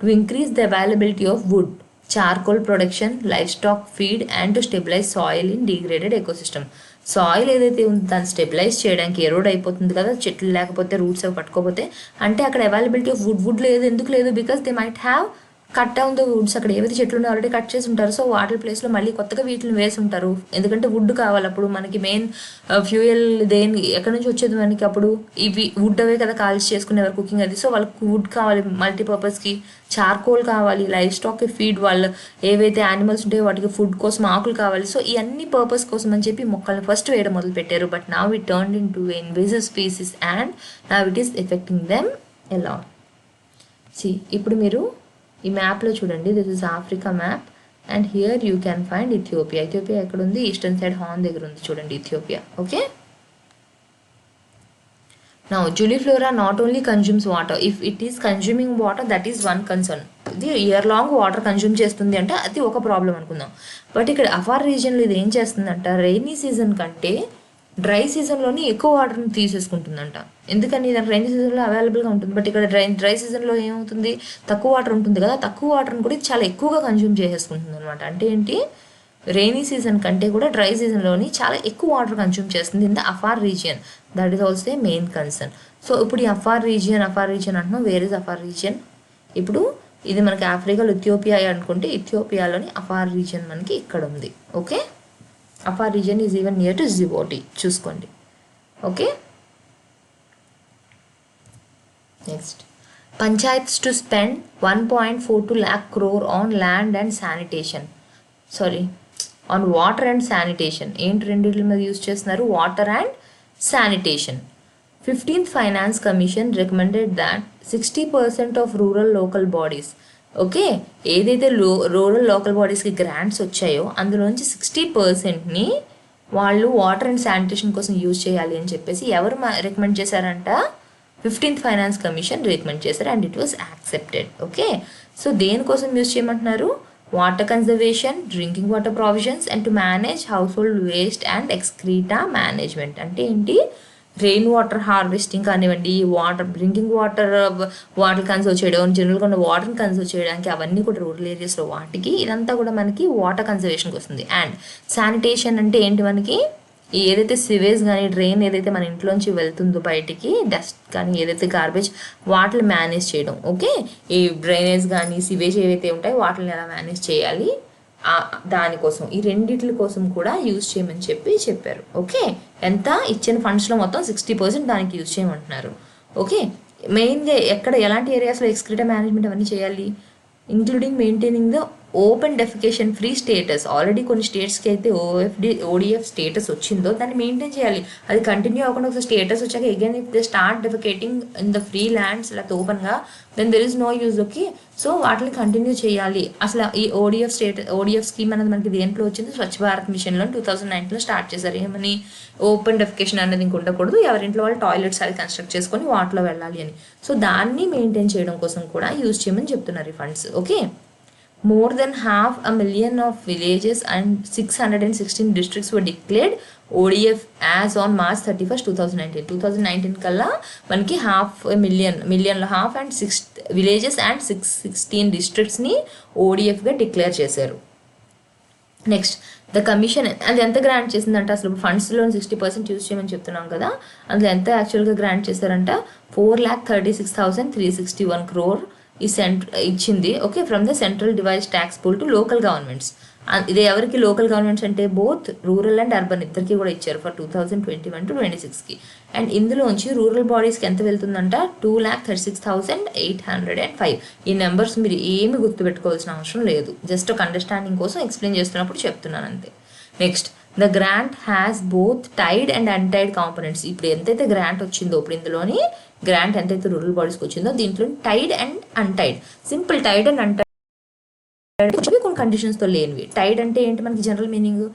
to increase the availability of wood, charcoal production, livestock feed and to stabilise soil in degraded ecosystem. Soil ఏదైతే ఉందో దాన్ని స్టెబిలైజ్ చేయడానికి, ఎరోడ్ అయిపోతుంది కదా చెట్లు లేకపోతే, రూట్స్ అవి పట్టుకోకపోతే. అంటే అక్కడ అవైలబిలిటీ ఆఫ్ వుడ్ లేదు. ఎందుకు లేదు, because they might have cut down the Woods. అక్కడ ఏవైతే చెట్లు ఉన్నాయో ఆల్రెడీ కట్ చేసి ఉంటారు. సో వాటి ప్లేస్లో మళ్ళీ కొత్తగా వీటిని వేసి ఉంటారు. ఎందుకంటే వుడ్ కావాలి అప్పుడు మనకి. మెయిన్ ఫ్యూయల్ ఎక్కడి నుంచి వచ్చేది మనకి అప్పుడు, ఇవి వుడ్ అవే కదా కాల్చి చేసుకునేవారు కుకింగ్ అది. సో వాళ్ళకి వుడ్ కావాలి మల్టీపర్పస్కి, చార్కోల్ కావాలి, లైఫ్ స్టాక్కి ఫీడ్, వాళ్ళు ఏవైతే యానిమల్స్ ఉంటాయో వాటికి ఫుడ్ కోసం ఆకులు కావాలి. సో ఈ అన్ని పర్పస్ కోసం అని చెప్పి మొక్కల్ని ఫస్ట్ వేయడం మొదలు పెట్టారు. But now it turned in to invasive species and now it is affecting them ఎలా. సి ఇప్పుడు మీరు ఈ మ్యాప్లో చూడండి, this is Africa map and here you can find Ethiopia. Ethiopia ఎక్కడ ఉంది, ఈస్టర్న్ సైడ్ హార్న్ దగ్గర ఉంది చూడండి Ethiopia. Okay, now జూలిఫ్లోరా not only consumes water. If it is consuming water that is one concern. ఇది ఇయర్ లాంగ్ వాటర్ కన్జ్యూమ్ చేస్తుంది అంటే అది ఒక ప్రాబ్లం అనుకుందాం. బట్ ఇక్కడ అఫార్ రీజియన్లో ఇది ఏం చేస్తుందంట, రైనీ సీజన్ కంటే డ్రై సీజన్లోని ఎక్కువ వాటర్ని తీసేసుకుంటుందంట. ఎందుకని, దానికి రైనీ సీజన్లో అవైలబుల్గా ఉంటుంది. బట్ ఇక్కడ డ్రై సీజన్లో ఏమవుతుంది, తక్కువ వాటర్ ఉంటుంది కదా, తక్కువ వాటర్ని కూడా చాలా ఎక్కువగా కన్జ్యూమ్ చేసేసుకుంటుంది అనమాట. అంటే ఏంటి, రైనీ సీజన్ కంటే కూడా డ్రై సీజన్లోని చాలా ఎక్కువ వాటర్ కన్జ్యూమ్ చేస్తుంది in the Afar region. That is also a main concern. So ఇప్పుడు ఈ అఫార్ రీజియన్ అంటున్నాం. Where is Afar region? ఇప్పుడు ఇది మనకి ఆఫ్రికాలో ఇథియోపియా అనుకుంటే ఇథియోపియాలోని అఫార్ రీజియన్ మనకి ఇక్కడ ఉంది. Okay, Afar region is even near to Djibouti, చూసుకోండి. Okay, next panchayats to spend 1.42 lakh crore on land and sanitation. Sorry, on water and sanitation. ఏంటి రెండింటి మీద యూజ్ చేస్తున్నారు? Water and sanitation. 15th Finance Commission recommended that 60% of rural local bodies, okay, ఏదైతే rural local బాడీస్కి grants వచ్చాయో అందులోంచి 60%ని వాళ్ళు వాటర్ అండ్ శానిటేషన్ కోసం యూజ్ చేయాలి అని చెప్పేసి ఎవరు రికమెండ్ చేశారంట? 15th ఫైనాన్స్ కమిషన్ రికమెండ్ చేశారు and it was accepted. Okay, so దేనికోసం యూజ్ చేయమంటున్నారు? Water conservation, drinking water provisions and to manage house hold waste and excreta management. అంటే ఏంటి? రెయిన్ వాటర్ హార్వెస్టింగ్ కానివ్వండి, డ్రింకింగ్ వాటర్ కన్సర్వ్ చేయడం, జనరల్గా ఉన్న వాటర్ని కన్సర్వ్ చేయడానికి, అవన్నీ కూడా రూరల్ ఏరియాస్లో వాటికి, ఇదంతా కూడా మనకి వాటర్ కన్జర్వేషన్కి వస్తుంది. అండ్ శానిటేషన్ అంటే ఏంటి? మనకి ఏదైతే సివేజ్ కానీ డ్రైన్ ఏదైతే మన ఇంట్లోంచి వెళ్తుందో బయటికి, డస్ట్ కానీ ఏదైతే గార్బేజ్, వాటిని మేనేజ్ చేయడం. ఓకే, ఈ డ్రైనేజ్ కానీ సివేజ్ ఏవైతే ఉంటాయో వాటిని ఎలా మేనేజ్ చేయాలి, దానికోసం ఈ రెండిట్ల కోసం కూడా యూజ్ చేయమని చెప్పారు. ఓకే, ఎంత ఇచ్చిన ఫండ్స్లో మొత్తం 60% దానికి యూజ్ చేయమంటున్నారు. ఓకే, మెయిన్గా ఎలాంటి ఏరియాస్లో ఎక్స్క్రీటా మేనేజ్మెంట్ అవన్నీ చేయాలి? Including maintaining the open defecation free status. Already కొన్ని స్టేట్స్కి అయితే ఓడిఎఫ్ స్టేటస్ వచ్చిందో దాన్ని మెయింటైన్ చేయాలి. అది కంటిన్యూ అవ్వకుండా ఒకసారి స్టేటస్ వచ్చాక again if they start defecating in the free lands లేకపోతే ఓపెన్గా, then there is no use. Okay, so వాటిని కంటిన్యూ చేయాలి. అసలు ఈ ఓడిఎఫ్ స్కీమ్ అనేది మనకి దేంట్లో వచ్చింది? స్వచ్ఛ భారత్ మిషన్లో 2019లో స్టార్ట్ చేశారు. ఏమని? ఓపెన్ డెఫికేషన్ అనేది ఇంక ఉండకూడదు, ఎవరింట్లో వాళ్ళు టాయిలెట్స్ అవి కన్స్ట్రక్ట్ చేసుకొని వాటిలో వెళ్ళాలి అని. సో దాన్ని మెయింటైన్ చేయడం కోసం కూడా యూజ్ చేయమని చెప్తున్నారు ఈ funds. Okay, more than 500,000 of villages and 616 districts were declared ODF as on March 31st, 2019. 2019 కల్లా మనకి 500,000 హాఫ్ అండ్ 6 విలేజెస్ అండ్ 616 డిస్ట్రిక్ట్స్ని ఓడిఎఫ్గా డిక్లేర్ చేశారు. నెక్స్ట్ ద కమిషన్ అది ఎంత గ్రాంట్ చేసిందంట? అసలు ఫండ్స్లో 60% యూజ్ చేయమని చెప్తున్నాం కదా, అందులో ఎంత యాక్చువల్గా గ్రాంట్ చేశారంట? 4,36,361 crore ఇచ్చింది. Okay, from the central device tax pool to local governments. ఇది ఎవరికి లోకల్ గవర్నమెంట్స్ అంటే? బోత్ రూరల్ అండ్ అర్బన్ ఇద్దరికి కూడా ఇచ్చారు ఫర్ 2021 to 26కి. అండ్ ఇందులోంచి రూరల్ బాడీస్కి ఎంత వెళ్తుందంట? 2,36,805. ఈ నెంబర్స్ మీరు ఏమి గుర్తుపెట్టుకోవాల్సిన అవసరం లేదు, జస్ట్ ఒక అండర్స్టాండింగ్ కోసం ఎక్స్ప్లెయిన్ చేస్తున్నప్పుడు చెప్తున్నాను అంతే. Next the grant has both tied and untied components. ఇప్పుడు ఎంతైతే గ్రాంట్ వచ్చిందో, ఇప్పుడు ఇందులోని గ్రాంట్ ఎంతైతే రూరల్ బాడీస్కి వచ్చిందో దీంట్లో tied and untied. Simple tied and untied కొన్ని కండిషన్స్తో లేనివి. టైడ్ అంటే ఏంటి? మనకి జనరల్ మీనింగ్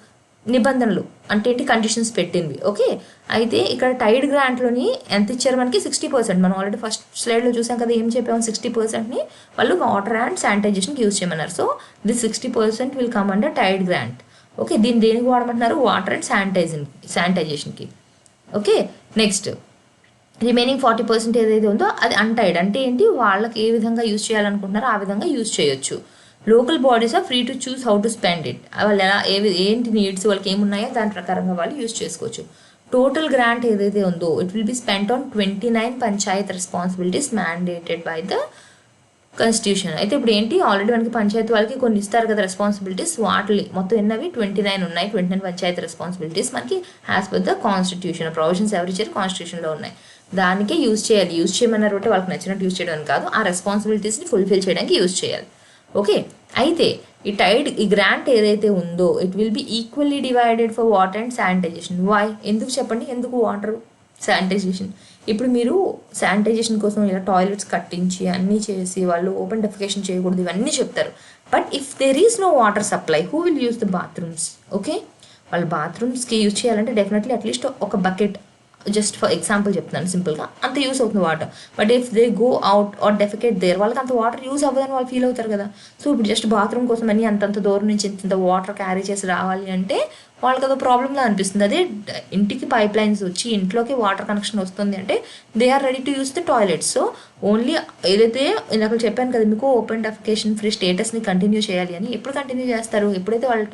నిబంధనలు అంటే ఏంటి? కండిషన్స్ పెట్టినవి. ఓకే, అయితే ఇక్కడ టైడ్ గ్రాంట్లోని ఎంత ఇచ్చారు? మనకి 60%. మనం ఆల్రెడీ ఫస్ట్ స్లైడ్లో చూసాం కదా, ఏం చెప్పాము? 60%ని వాళ్ళు వాటర్ అండ్ శానిటైజేషన్కి యూజ్ చేయమన్నారు. So this 60% will come under tied grant. Okay, దీన్ని దేనికి వాడమంటున్నారు? వాటర్ అండ్ శానిటైజేషన్కి. ఓకే, నెక్స్ట్ రిమైనింగ్ 40% ఏదైతే ఉందో అది అన్టైడ్. అంటే ఏంటి? వాళ్ళకి ఏ విధంగా యూజ్ చేయాలనుకుంటున్నారో ఆ విధంగా యూజ్ చేయొచ్చు. Local bodies are free to choose how to spend it. వాళ్ళు ఎలా ఏంటి నీడ్స్ వాళ్ళకి ఏమున్నాయో దాని ప్రకారంగా వాళ్ళు యూజ్ చేసుకోవచ్చు. టోటల్ గ్రాంట్ ఏదైతే ఉందో it will B spent on 29 Panchayat responsibilities mandated by the constitution. అయితే ఇప్పుడు ఏంటి? ఆల్రెడీ మనకి పంచాయతీ వాళ్ళకి కొన్ని ఇస్తారు కదా రెస్పాన్సిబిలిటీస్, వాటిని మొత్తం ఎన్నవి 29 ఉన్నాయి. 29 పంచాయతీ రెస్పాన్సిబిలిటీస్ మనకి as per the constitution provisions ఎవరు ఇచ్చారు? కాన్స్టిట్యూషన్లో ఉన్నాయి. దానికే యూజ్ చేయాలి. యూజ్ చేయమన్నారు అంటే వాళ్ళకి నచ్చినట్టు యూజ్ చేయడం కాదు, ఆ రెస్పాన్సిబిలిటీస్ని ఫుల్ఫిల్ చేయడానికి యూజ్ చేయాలి. ఓకే, అయితే ఈ గ్రాంట్ ఏదైతే ఉందో it will be equally divided for water and sanitisation. Why? ఎందుకు చెప్పండి? ఎందుకు వాటర్ శానిటైజేషన్? ఇప్పుడు మీరు శానిటైజేషన్ కోసం ఇలా టాయిలెట్స్ కట్టించి అన్నీ చేసి వాళ్ళు ఓపెన్ డెఫికేషన్ చేయకూడదు ఇవన్నీ చెప్తారు. But if there is no water supply who will use the bathrooms? Okay, వాళ్ళు బాత్రూమ్స్కి యూజ్ చేయాలంటే డెఫినెట్లీ అట్లీస్ట్ ఒక బకెట్, జస్ట్ ఫర్ ఎగ్జాంపుల్ చెప్తున్నాను సింపుల్గా, అంత యూస్ అవుతుంది water. But if they go out or defecate there, వాళ్ళకి అంత వాటర్ యూస్ అవ్వదని వాళ్ళు ఫీల్ అవుతారు కదా. సో ఇప్పుడు జస్ట్ బాత్రూమ్ కోసం అని అంతంత దూరం నుంచి ఇంత వాటర్ క్యారీ చేసి రావాలి అంటే వాళ్ళకి అదో ప్రాబ్లంలా అనిపిస్తుంది. అదే ఇంటికి పైప్ లైన్స్ వచ్చి ఇంట్లోకి వాటర్ కనెక్షన్ వస్తుంది అంటే they are ready to use the toilets. So only ఏదైతే ఇందాక చెప్పాను కదా మీకు ఓపెన్ డెఫికేషన్ ఫ్రీ స్టేటస్ని కంటిన్యూ చేయాలి అని, ఎప్పుడు కంటిన్యూ చేస్తారు? ఎప్పుడైతే వాళ్ళ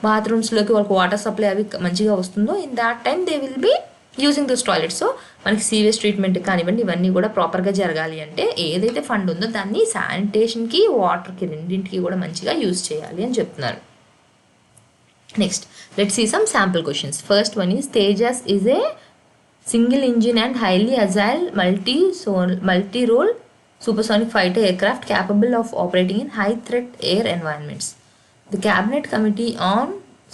బాత్రూమ్స్లోకి వాళ్ళకి వాటర్ సప్లై అవి మంచిగా వస్తుందో in that time they will be using those toilets. So మనకి సీవేజ్ ట్రీట్మెంట్ కానివ్వండి ఇవన్నీ కూడా ప్రాపర్గా జరగాలి అంటే ఏదైతే ఫండ్ ఉందో దాన్ని శానిటేషన్కి వాటర్కి రెండింటికి కూడా మంచిగా యూజ్ చేయాలి అని చెప్తున్నారు. Next let's see some sample questions. First one is Tejas is a single engine and highly agile multi-role supersonic fighter aircraft capable of operating in high threat air environments. The Cabinet Committee on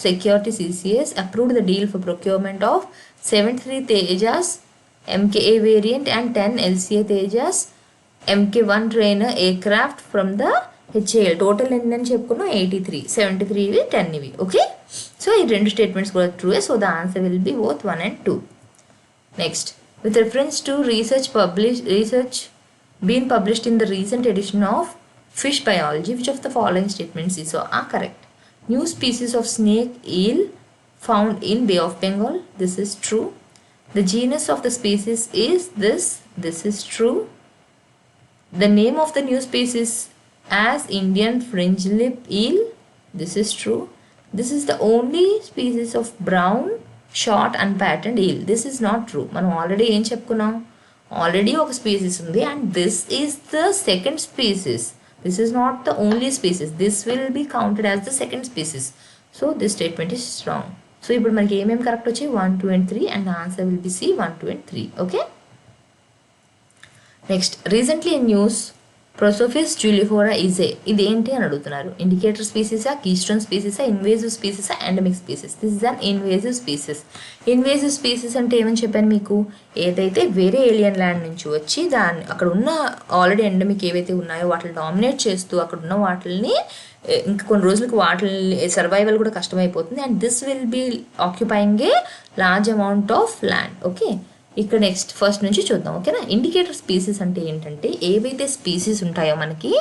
Security CCS approved the deal for procurement of 73 Tejas MKA variant and 10 LCA Tejas MK1 trainer aircraft from the HAL. Total ఎన్ని చెప్పుకున్నాం 83, 73 ఇవి 10 ఇవి. Okay, so ఈ రెండు statements కూడా true. So the answer will B both 1 and 2. Next, with reference to research being published in the recent edition of Fish Biology, which of the following statements is correct? New species of snake eel found in Bay of Bengal. This is true. The genus of the species is this. This is true. The name of the new species as Indian fringe lip eel. This is true. This is the only species of brown short unpatterned eel. This is not true. మనం already ఏం చెప్పుకున్నాం, already ఒక species ఉంది and this is the second species. This is not the only species. This will be counted as the second species. So this statement is wrong. So ఇప్పుడు మనకి ఏమేమి correct వచ్చాయి 1, 2 and 3 and answer will be C 1, 2 and 3. Okay, next, recently in news Prosopis julifora is ఇదేంటి అని అడుగుతున్నారు. Indicator స్పీసీసా, keystone స్పీసీసా, invasive స్పీసీసా, endemic species. This is an invasive species. Invasive species అంటే ఏమని చెప్పాను మీకు, ఏదైతే వేరే ఏలియన్ ల్యాండ్ నుంచి వచ్చి అక్కడ ఉన్న ఆల్రెడీ ఎండమిక్ ఏవైతే ఉన్నాయో వాటిని డామినేట్ చేస్తూ అక్కడ ఉన్న వాటిని ఇంకా కొన్ని రోజులకు వాటిని సర్వైవల్ కూడా కష్టమైపోతుంది and this will be occupying a large amount of land. Okay, ఇక్కడ నెక్స్ట్ ఫస్ట్ నుంచి చూద్దాం. ఓకేనా, ఇండికేటర్ స్పీసీస్ అంటే ఏంటంటే ఏవైతే స్పీసీస్ ఉంటాయో మనకి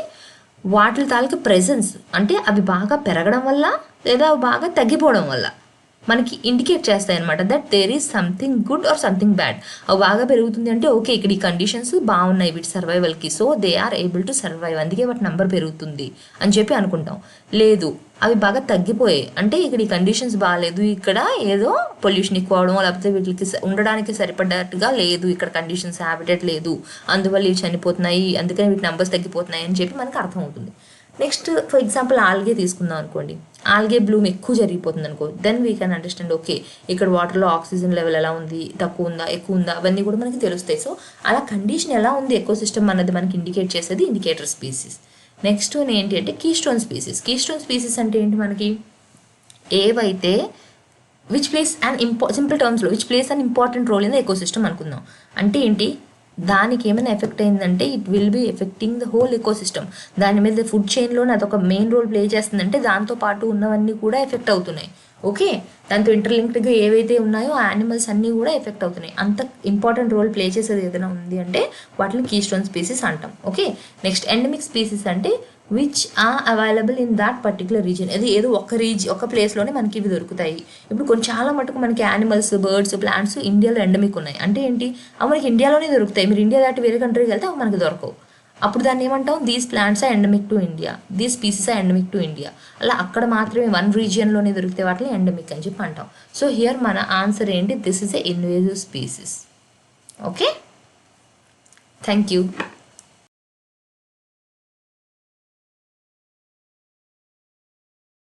వాటి తాలూకు ప్రెజెన్స్ అంటే అవి బాగా పెరగడం వల్ల లేదా బాగా తగ్గిపోవడం వల్ల మనకి ఇండికేట్ చేస్తాయి అనమాట that there is something good or something bad. అవి బాగా పెరుగుతుంది అంటే ఓకే ఇక్కడ ఈ కండిషన్స్ బాగున్నాయి వీటి సర్వైవల్కి, so they are able to survive, అందుకే వాటి నెంబర్ పెరుగుతుంది అని చెప్పి అనుకుంటాం. లేదు అవి బాగా తగ్గిపోయాయి అంటే ఇక్కడ ఈ కండిషన్స్ బాగాలేదు, ఇక్కడ ఏదో పొల్యూషన్ ఎక్కువ అవడం లేకపోతే వీటికి ఉండడానికి సరిపడ్డట్టుగా లేదు, ఇక్కడ కండిషన్స్ హ్యాబిటెట్ లేదు, అందువల్ల ఇవి చనిపోతున్నాయి, అందుకని వీటి నెంబర్స్ తగ్గిపోతున్నాయి అని చెప్పి మనకు అర్థమవుతుంది. నెక్స్ట్ ఫర్ ఎగ్జాంపుల్ ఆల్గే తీసుకుందాం అనుకోండి, ఆల్గే బ్లూమ్ ఎక్కువ జరిగిపోతుంది అనుకో, then we can understand okay ఇక్కడ వాటర్లో ఆక్సిజన్ లెవెల్ ఎలా ఉంది, తక్కువ ఉందా ఎక్కువ ఉందా అవన్నీ కూడా మనకి తెలుస్తాయి. సో అలా కండిషన్ ఎలా ఉంది ఎకో సిస్టమ్ అన్నది మనకి ఇండికేట్ చేసేది ఇండికేటర్ స్పీసీస్. నెక్స్ట్ వన్ ఏంటి అంటే కీస్టోన్ స్పీసీస్. కీస్టోన్ స్పీసీస్ అంటే ఏంటి మనకి ఏవైతే విచ్ ప్లేస్ అండ్ సింపుల్ టర్మ్స్లో which plays an important role in the ecosystem అనుకుందాం. అంటే ఏంటి దానికి ఏమైనా ఎఫెక్ట్ అయిందంటే it will be affecting the whole ecosystem. దాని మీద ఫుడ్ చైన్లోనే అదొక మెయిన్ రోల్ ప్లే చేస్తుందంటే దాంతోపాటు ఉన్నవన్నీ కూడా ఎఫెక్ట్ అవుతున్నాయి. ఓకే, దాంతో ఇంటర్లింక్డ్గా ఏవైతే ఉన్నాయో ఆ యానిమల్స్ అన్నీ కూడా ఎఫెక్ట్ అవుతున్నాయి. అంత ఇంపార్టెంట్ రోల్ ప్లే చేసేది ఏదైనా ఉంది అంటే వాటిని కీస్టోన్ స్పీసీస్ అంటాం. ఓకే, నెక్స్ట్ ఎండమిక్ స్పీసీస్ అంటే which are available in that particular region. అది ఏదో ఒక ప్లేస్లోనే మనకి ఇవి దొరుకుతాయి. ఇప్పుడు చాలా మటుకు మనకి యానిమల్స్, బర్డ్స్, ప్లాంట్స్ ఇండియాలో ఎండమిక్ ఉన్నాయి అంటే ఏంటి అవి మనకి ఇండియాలోనే దొరుకుతాయి. మీరు ఇండియా దాటి వేరే కంట్రీకి వెళ్తే అవి మనకి దొరకవు. అప్పుడు దాన్ని ఏమంటాం, these plants are endemic to India, these species are endemic to India. అలా అక్కడ మాత్రమే వన్ రీజియన్లోనే దొరికితే వాటిని ఎండమిక్ అని చెప్పి అంటాం. సో హియర్ మన ఆన్సర్ ఏంటి, this is a invasive species. Okay, thank you.